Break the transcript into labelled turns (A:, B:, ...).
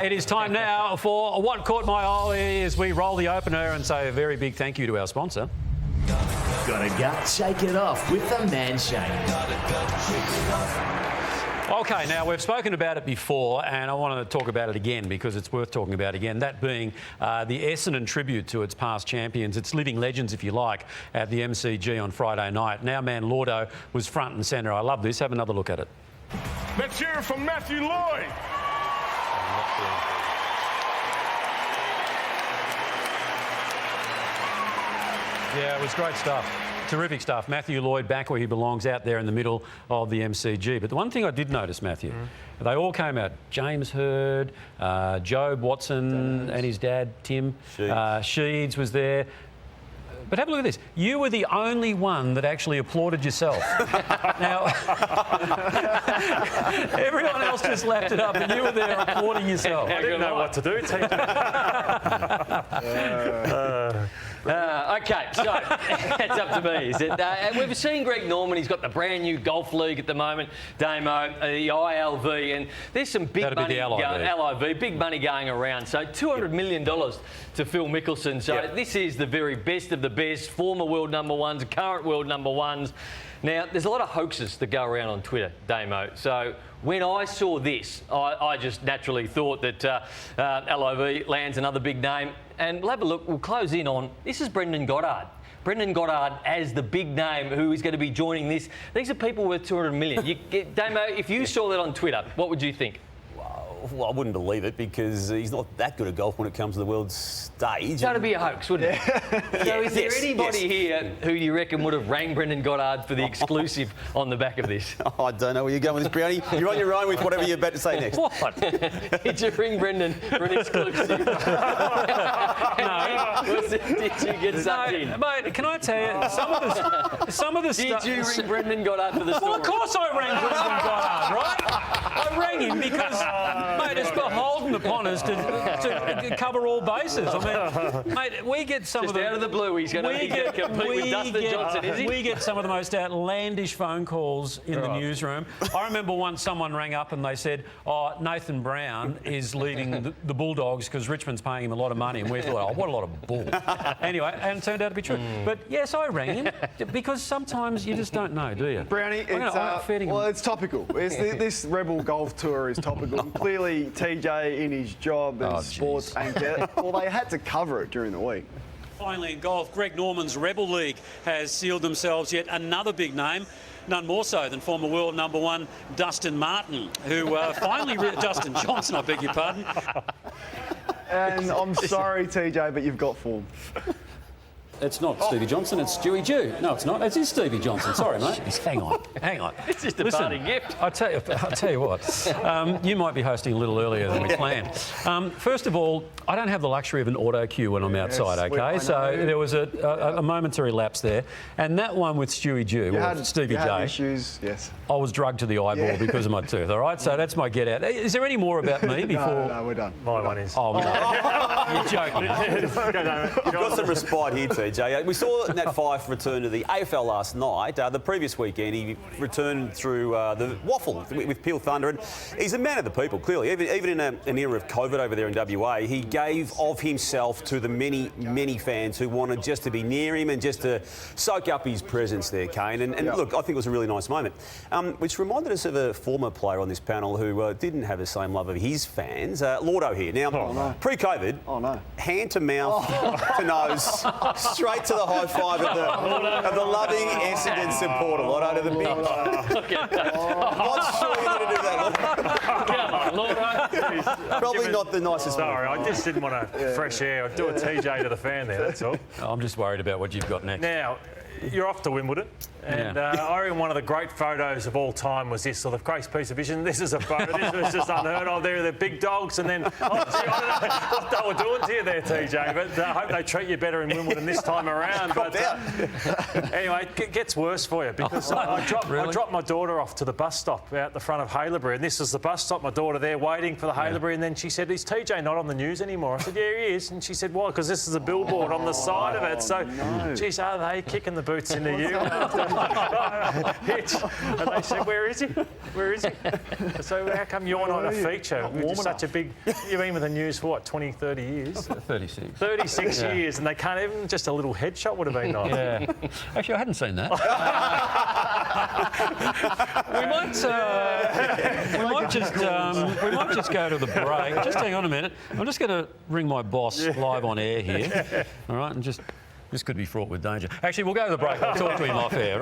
A: It is time now for What Caught My Eye as we roll the opener and say a very big thank you to our sponsor.
B: Got a gut, shake it off with the man shake.
A: OK, now we've spoken about it before and I want to talk about it again because it's worth talking about again, that being the Essendon tribute to its past champions, its living legends, if you like, at the MCG on Friday night. Now man Lordo was front and centre. I love this. Have another look at it.
C: Let's hear it from Matthew Lloyd.
A: Yeah, it was great stuff. Terrific stuff. Matthew Lloyd back where he belongs, out there in the middle of the MCG. But the one thing I did notice, Matthew, they all came out. James Hird, Jobe Watson and his dad, Tim. Sheeds was there. But have a look at this. You were the only one that actually applauded yourself. Now, everyone else just lapped it up, and you were there applauding yourself.
C: I didn't know what to do,
D: OK, so it's up to me, is it? We've seen Greg Norman. He's got the brand new golf league at the moment, Damo, the ILV, and there's some big money LIV, big money going around. So $200 million to Phil Mickelson. So this is the very best of the best, former world number ones, current world number ones. Now, there's a lot of hoaxes that go around on Twitter, Damo. So when I saw this, I just naturally thought that LIV lands another big name. And we'll have a look. We'll close in on, this is Brendan Goddard. Brendan Goddard as the big name who is going to be joining this. These are people worth $200 million. Damo, if you saw that on Twitter, what would you think?
E: Well, I wouldn't believe it because he's not that good at golf when it comes to the world stage.
D: That'd be a hoax, wouldn't it? So is there anybody here who you reckon would have rang Brendan Goddard for the exclusive on the back of this?
E: Oh, I don't know where you're going with this, Brownie. You're on your own with whatever you're about to say next.
D: What? Did you ring Brendan for an exclusive?
A: No.
D: Did you get sucked in?
A: Mate, can I tell you, some of the stuff...
D: Did you ring Brendan Goddard for the story?
A: Well, of course I rang Brendan Goddard, right? I rang him because, mate, it's beholden upon us to cover all bases. I mean, mate, we get some
D: Just
A: of the...
D: out of the blue, he's going to compete with Dustin Johnson, is he?
A: We get some of the most outlandish phone calls in the newsroom. I remember once someone rang up and they said, oh, Nathan Brown is leading the Bulldogs because Richmond's paying him a lot of money. And we thought, oh, what a lot of bull. Anyway, and it turned out to be true. But yes, I rang him because sometimes you just don't know, do you?
F: Brownie, it's topical. This Rebel Golf Tour is topical. Clearly, TJ in his job and sports ain't get it. Well, they had to cover it during the week.
G: Finally in golf, Greg Norman's Rebel League has sealed themselves yet another big name. None more so than former world number one Dustin Martin, who Dustin Johnson, I beg your pardon.
F: And I'm sorry, TJ, but you've got form.
A: It's not Stevie Johnson, it's Stewie Jew. No, it's not. It is Stevie Johnson. Sorry, mate. Hang on.
D: It's just a party gift.
A: I'll tell you what. You might be hosting a little earlier than we planned. First of all, I don't have the luxury of an auto cue when I'm outside, OK? So there was a momentary lapse there. And that one with Stewie Jew, or Stevie J.
F: Issues, yes.
A: I was drugged to the eyeball because of my tooth, all right? So that's my get out. Is there any more about me before...
F: No, we're done.
C: My one is.
A: Oh, no. You're joking.
E: You've got some respite here, TJ. We saw Nat Fyfe return to the AFL last night. The previous weekend, he returned through the waffle with Peel Thunder. And he's a man of the people, clearly. Even in an era of COVID over there in WA, he gave of himself to the many, many fans who wanted just to be near him and just to soak up his presence there, Kane. And look, I think it was a really nice moment. Which reminded us of a former player on this panel who didn't have the same love of his fans. Lordo here. Now, pre-COVID, hand to mouth to nose, straight to the high five of the loving Essendon supporter. Lordo to the big... Not sure you're going to do that,
D: Lordo.
E: Probably not the nicest one.
C: Sorry, I just didn't want to fresh air. I'd do a TJ to the fan there, that's all.
A: I'm just worried about what you've got next.
C: Now, you're off to Wimbledon. And I reckon one of the great photos of all time was this sort of great piece of vision. This is a photo. This was just unheard of. There are the big dogs, and then I don't know what they were doing to you there, TJ. But I hope they treat you better in Wimbledon this time around. But anyway, it gets worse for you because I dropped my daughter off to the bus stop out the front of Haileybury, and this is the bus stop. My daughter there waiting. for the Haileybury, and then she said, "Is TJ not on the news anymore?" I said, "Yeah, he is." And she said, "Why?" "Because this is a billboard on the side of it." So, geez, are they kicking the boots into you? Hitch. And they said, "Where is he? Where is he?" So how come you're not a feature? You're such a big... You've been with the news for, what, 20, 30 years?
A: 36.
C: 36 years, and they can't even... Just a little headshot would have been nice.
A: Yeah. Actually, I hadn't seen that. we might just go to the break. Just hang on a minute. I'm just going to ring my boss live on air here. All right, and this could be fraught with danger. Actually, we'll go to the break. I'll talk to him off air.